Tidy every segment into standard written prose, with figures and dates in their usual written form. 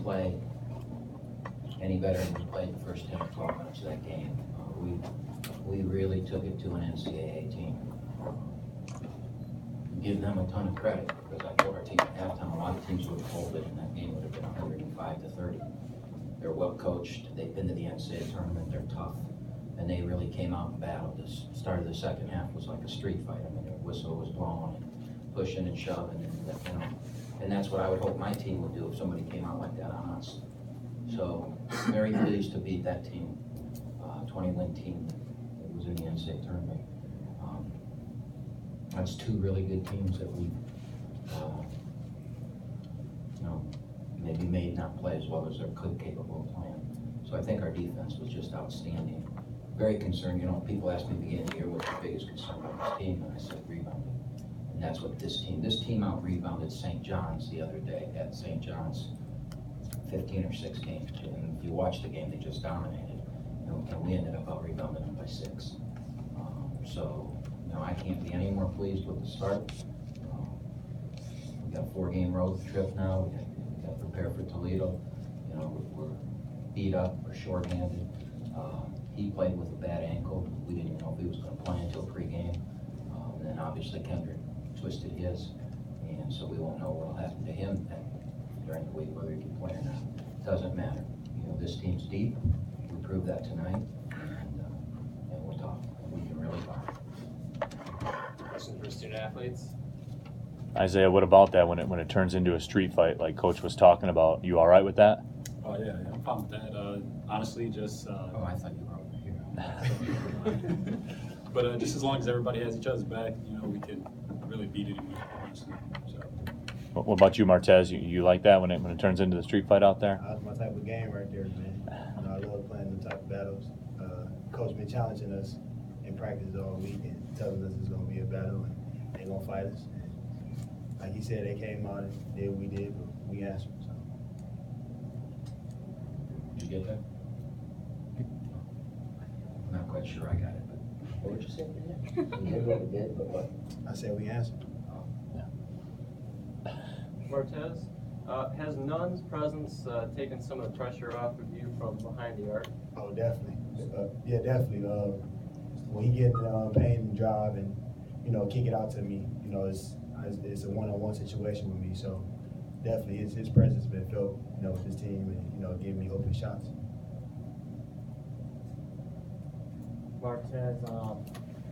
play any better than we played the first 10 or 12 minutes of that game. We really took it to an NCAA team. Give them a ton of credit, because I told our team at halftime a lot of teams would have folded and that game would have been 105-30. They're well coached, they've been to the NCAA tournament, they're tough, and they really came out and battled. The start of the second half was like a street fight. I mean, their whistle was blowing and pushing and shoving, and that's what I would hope my team would do if somebody came out like that on us. So very pleased to beat that team, 20-win team that was in the NCAA tournament. That's two really good teams that we, maybe made not play as well as they're capable of playing. So I think our defense was just outstanding. Very concerned. People asked me at the beginning of the year what's the biggest concern about this team, and I said rebounding. And that's what this team out-rebounded St. John's the other day. At St. John's 15 or 6 games. And if you watch the game, they just dominated. And we ended up out-rebounding them by 6. I can't be any more pleased with the start. We got a 4-game road trip now. We got to prepare for Toledo. We're beat up, we're shorthanded. He played with a bad ankle. We didn't even know if he was going to play until pregame. And then obviously Kendrick twisted his, and so we won't know what will happen to him during the week, whether he can play or not. It doesn't matter. This team's deep. We proved that tonight, and we're tough. We can really talk. Questions for student athletes? Isaiah, what about that when it turns into a street fight like Coach was talking about? You all right with that? Oh yeah, I'm fine with that. Honestly, just. I thought you were over here. But just as long as everybody has each other's back, we can really beat anyone. Honestly. So. What about you, Martez? You like that when it turns into the street fight out there? That's my type of game right there, man. I love playing the type of battles. Coach been challenging us in practice all week and telling us it's going to be a battle and they're going to fight us. And like he said, they came out and did what we did, but we answered. So. Did you get that? I'm not quite sure I got it, but what would you say? You did what we did, but what? I said we answered. Martez, has Nunn's presence taken some of the pressure off of you from behind the arc? Oh, definitely. Yeah, definitely. When he get pain and drive and kick it out to me, it's a one-on-one situation with me. So definitely, his presence has been felt, with his team and giving me open shots. Martez,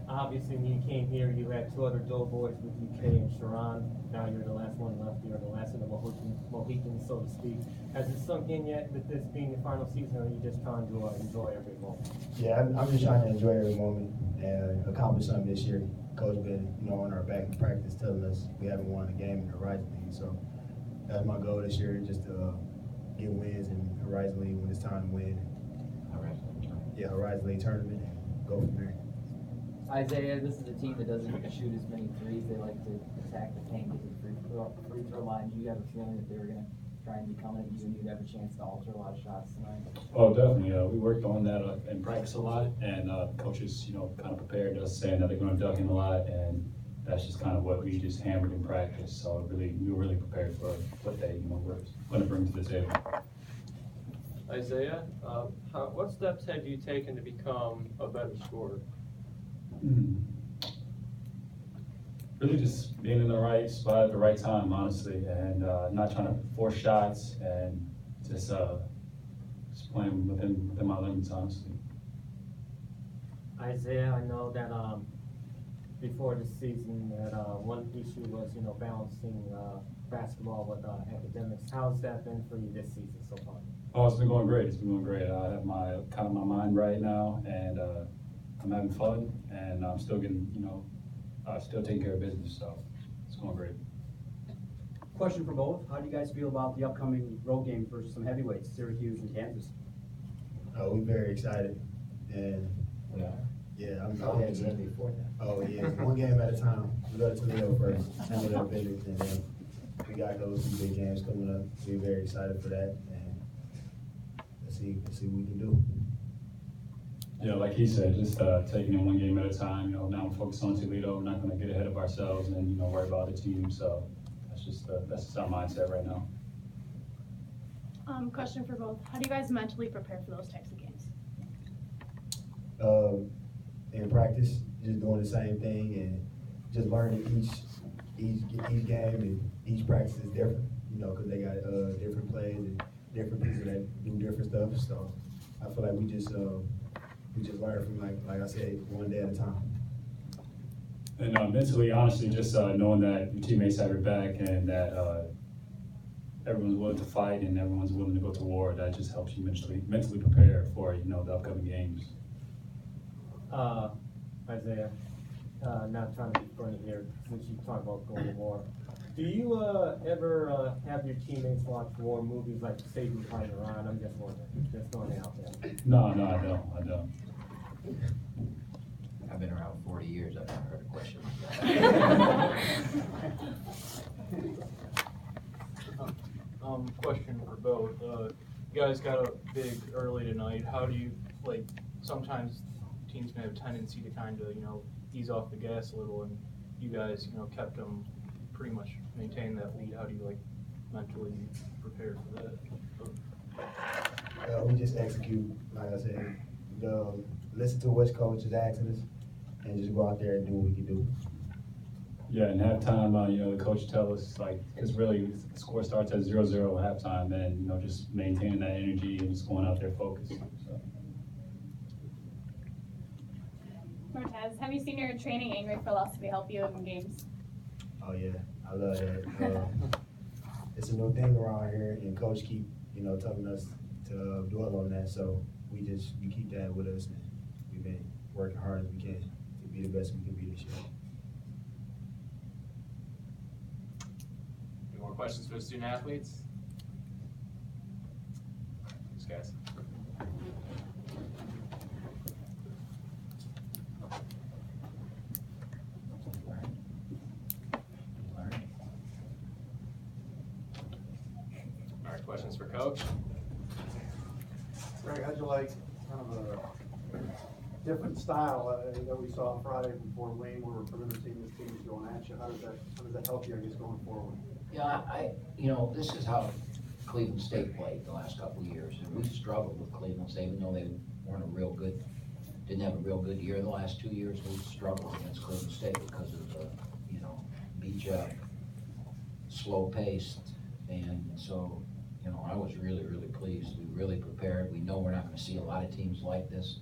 obviously when you came here, you had 2 other doughboys with you, Kay and Sharon. Now you're the last one left. You're the last of the Mohicans, so to speak. Has it sunk in yet with this being your final season, or are you just trying to enjoy every moment? Yeah, I'm just trying to enjoy every moment and accomplish something this year. Coach been, on our back in practice telling us we haven't won a game in the Horizon League. So that's my goal this year, just to get wins in Horizon League when it's time to win. Horizon League tournament, and go from there. Isaiah, this is a team that doesn't shoot as many threes. They like to attack the paint, get to the free throw line. Do you have a feeling that they were going to try and be coming at you and you'd have a chance to alter a lot of shots tonight? Oh, definitely. We worked on that in practice a lot, and coaches, kind of prepared us, saying that they're going to duck him a lot, and that's just kind of what we just hammered in practice. So we were really prepared for what they, were going to bring to the table. Isaiah, what steps have you taken to become a better scorer? Really just being in the right spot at the right time, honestly, and not trying to force shots and just playing within my limits, honestly. Isaiah, I know that before the season that one issue was balancing basketball with academics. How's that been for you this season so far? Oh, it's been going great. It's been going great. I have my mind right now, and I'm having fun, and I'm still getting, still taking care of business, so it's going great. Question for both. How do you guys feel about the upcoming road game versus some heavyweights, Syracuse and Kansas? We're very excited, and I'm excited. Before that. Oh yeah, one game at a time. We go to Toledo first, handle that business, and then we got those 2 big games coming up. We're very excited for that, and let's see what we can do. Yeah, like he said, just taking it one game at a time. Now I'm focused on Toledo. We're not going to get ahead of ourselves and worry about the team. So that's just our mindset right now. Question for both. How do you guys mentally prepare for those types of games? In practice, just doing the same thing and just learning each game and each practice is different, you know, because they got different plays and different people that do different stuff. So I feel like we just learn from like I said, one day at a time. And mentally, honestly, just knowing that your teammates have your back and that everyone's willing to fight and everyone's willing to go to war, that just helps you mentally prepare for, you know, the upcoming games. Isaiah, not trying to be funny here, since you talk about going to war. Do you ever have your teammates watch war movies like Saving Private Ryan? I'm just wondering, just throwing it out there. No, I don't. I've been around 40 years, I've never heard a question like that. Question for both. You guys got a big early tonight. How do you, like, sometimes teams may have a tendency to kind of, you know, ease off the gas a little, and you guys, you know, kept them pretty much maintain that lead. How do you, like, mentally prepare for that? We just execute, like I said, listen to what coach is asking us and just go out there and do what we can do. Yeah, and halftime, you know, the coach tell us, like, because really the score starts at 0-0 at halftime, and, you know, just maintaining that energy and just going out there focused. So. Martez, have you seen your training angry philosophy help you in games? Oh yeah, I love that. It's a new thing around here, and coach keep, you know, telling us to dwell on that. So we keep that with us, and we've been working hard as we can to be the best we can be this year. Any more questions for the student athletes? Thanks, guys. All right, questions for Coach? Greg, how'd you like kind of a different style that we saw Friday from Fort Wayne, where we're perimeter team, this team is going at you? How does that help you, I guess, going forward? Yeah, you know, this is how Cleveland State played the last couple of years, and we struggled with Cleveland State, even though they didn't have a real good year the last 2 years. We struggled against Cleveland State because of the, you know, beat up, slow paced, and so, you know, I was really, really pleased. We really prepared. We know we're not going to see a lot of teams like this.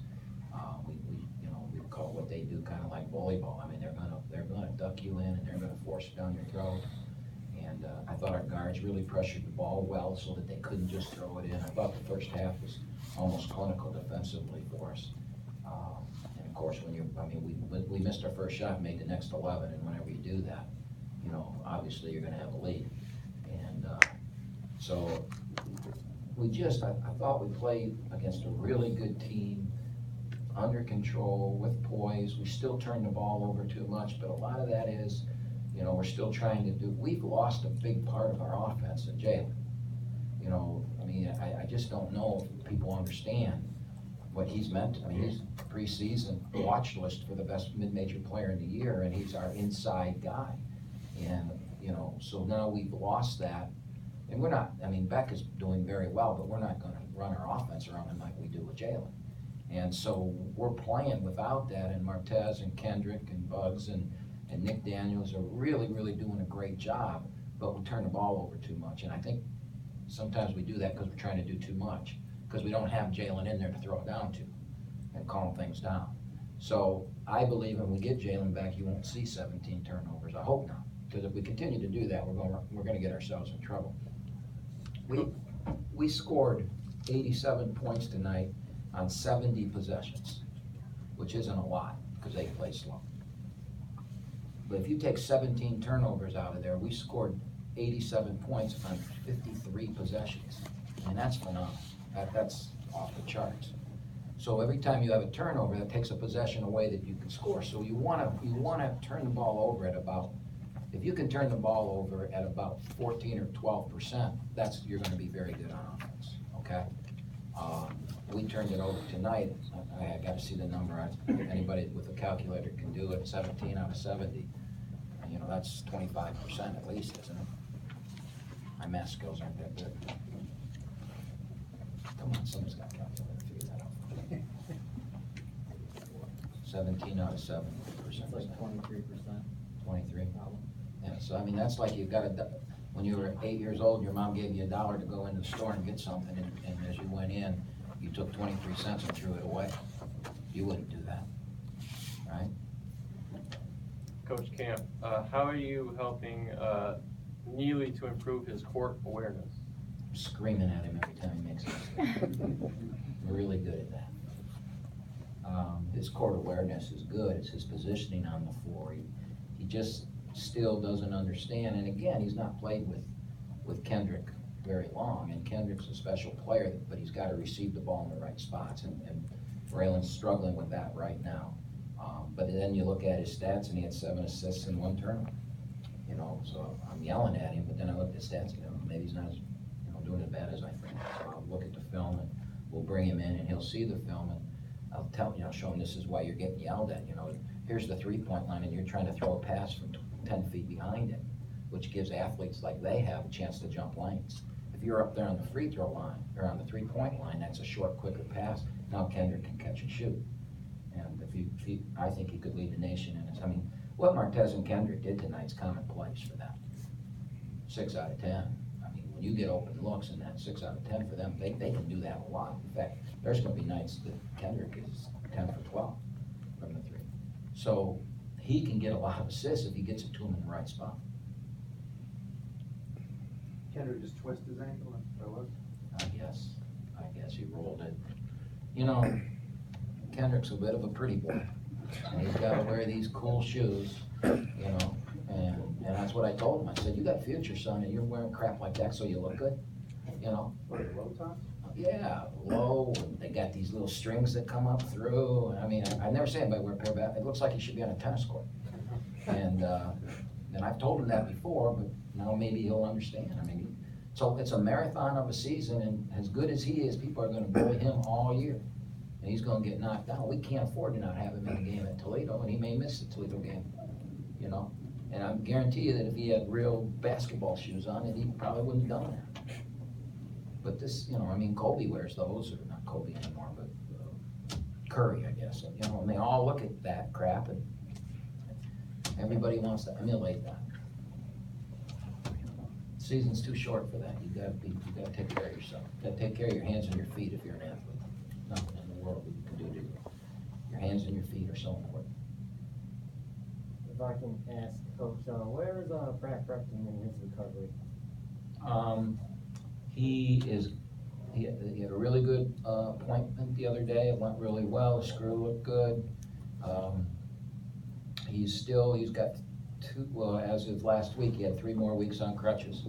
We call what they do kind of like volleyball. I mean, they're gonna duck you in, and they're gonna force it down your throat. And I thought our guards really pressured the ball well so that they couldn't just throw it in. I thought the first half was almost clinical defensively for us. And of course, we missed our first shot, made the next 11, and whenever you do that, you know, obviously you're gonna have a lead. And so I thought we played against a really good team, under control, with poise. We still turn the ball over too much, but a lot of that is, you know, we're still trying to we've lost a big part of our offense at Jalen. You know, I mean, I just don't know if people understand what he's meant. I mean, he's preseason watch list for the best mid-major player in the year, and he's our inside guy. And, you know, so now we've lost that. And we're not, I mean, Beck is doing very well, but we're not going to run our offense around him like we do with Jalen. And so we're playing without that, and Martez and Kendrick and Bugs and Nick Daniels are really, really doing a great job, but we turn the ball over too much. And I think sometimes we do that because we're trying to do too much, because we don't have Jalen in there to throw it down to and calm things down. So I believe when we get Jalen back, you won't see 17 turnovers. I hope not, because if we continue to do that, we're going to get ourselves in trouble. We scored 87 points tonight on 70 possessions, which isn't a lot because they play slow. But if you take 17 turnovers out of there, we scored 87 points on 53 possessions, and that's phenomenal. That's off the charts. So every time you have a turnover, that takes a possession away that you can score. So you want to turn the ball over at about, if you can turn the ball over at about 14 or 12%, you're going to be very good on offense. Okay. We turned it over tonight. I got to see the number. Anybody with a calculator can do it. 17 out of 70. You know, that's 25% at least, isn't it? My math skills aren't that good. Someone's got a calculator, figure that out. 17 out of 7%. It's like 23%. 23. Yeah, so I mean, that's like you've got when you were 8 years old, your mom gave you $1 to go into the store and get something, and as you went in, you took 23 cents and threw it away. You wouldn't do that, right? Coach Camp, how are you helping Neely to improve his court awareness? Screaming at him every time he makes a mistake. We're really good at that. His court awareness is good. It's his positioning on the floor. He just still doesn't understand. And again, he's not played with Kendrick very long. And Kendrick's a special player, but he's got to receive the ball in the right spots. And Braylon's struggling with that right now. But then you look at his stats, and he had 7 assists in 1 tournament. You know, so I'm yelling at him. But then I look at his stats, you know, maybe he's not as doing as bad as I think. So I'll look at the film, and we'll bring him in, and he'll see the film, and I'll tell show him this is why you're getting yelled at. You know, here's the 3-point line, and you're trying to throw a pass from 10 feet behind it, which gives athletes like they have a chance to jump lanes. If you're up there on the free throw line or on the 3-point line, that's a short, quicker pass. Now Kendrick can catch and shoot, and I think he could lead the nation in it. I mean, what Martez and Kendrick did tonight's commonplace for them. 6 out of 10. You get open looks, and that 6 out of 10 for them, they can do that a lot. In fact, there's going to be nights that Kendrick is 10 for 12 from the 3. So he can get a lot of assists if he gets it to him in the right spot. Kendrick just twisted his ankle, that was? I guess he rolled it. You know, Kendrick's a bit of a pretty boy, and he's got to wear these cool shoes, you know. And that's what I told him. I said, you got future, son, and you're wearing crap like that so you look good, you know? What, low tops? Yeah, low, and they got these little strings that come up through. I mean, I never say anybody wear a pair of bat. It looks like he should be on a tennis court. And I've told him that before, but now maybe he'll understand. I mean, so it's a marathon of a season, and as good as he is, people are gonna bully him all year. And he's gonna get knocked out. We can't afford to not have him in the game at Toledo, and he may miss the Toledo game, you know? And I guarantee you that if he had real basketball shoes on, he probably wouldn't have done that. But this, you know, I mean, Kobe wears those, or not Kobe anymore, but Curry, I guess. You know, and they all look at that crap, and everybody wants to emulate that. Season's too short for that. You gotta take care of yourself. You gotta take care of your hands and your feet if you're an athlete. Nothing in the world that you can do to you. Your hands and your feet are so important. If I can ask Coach, where is Brad Preston in his recovery? He had a really good appointment the other day. It went really well. The screw looked good. He's got 2, well, as of last week, he had 3 more weeks on crutches.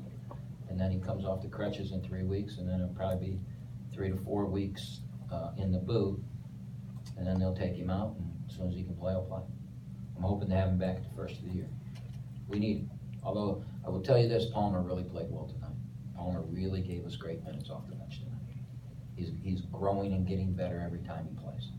And then he comes off the crutches in 3 weeks, and then it'll probably be 3 to 4 weeks in the boot. And then they'll take him out, and as soon as he can play, he'll play. I'm hoping to have him back at the first of the year. We need him. Although, I will tell you this, Palmer really played well tonight. Palmer really gave us great minutes off the bench tonight. He's growing and getting better every time he plays.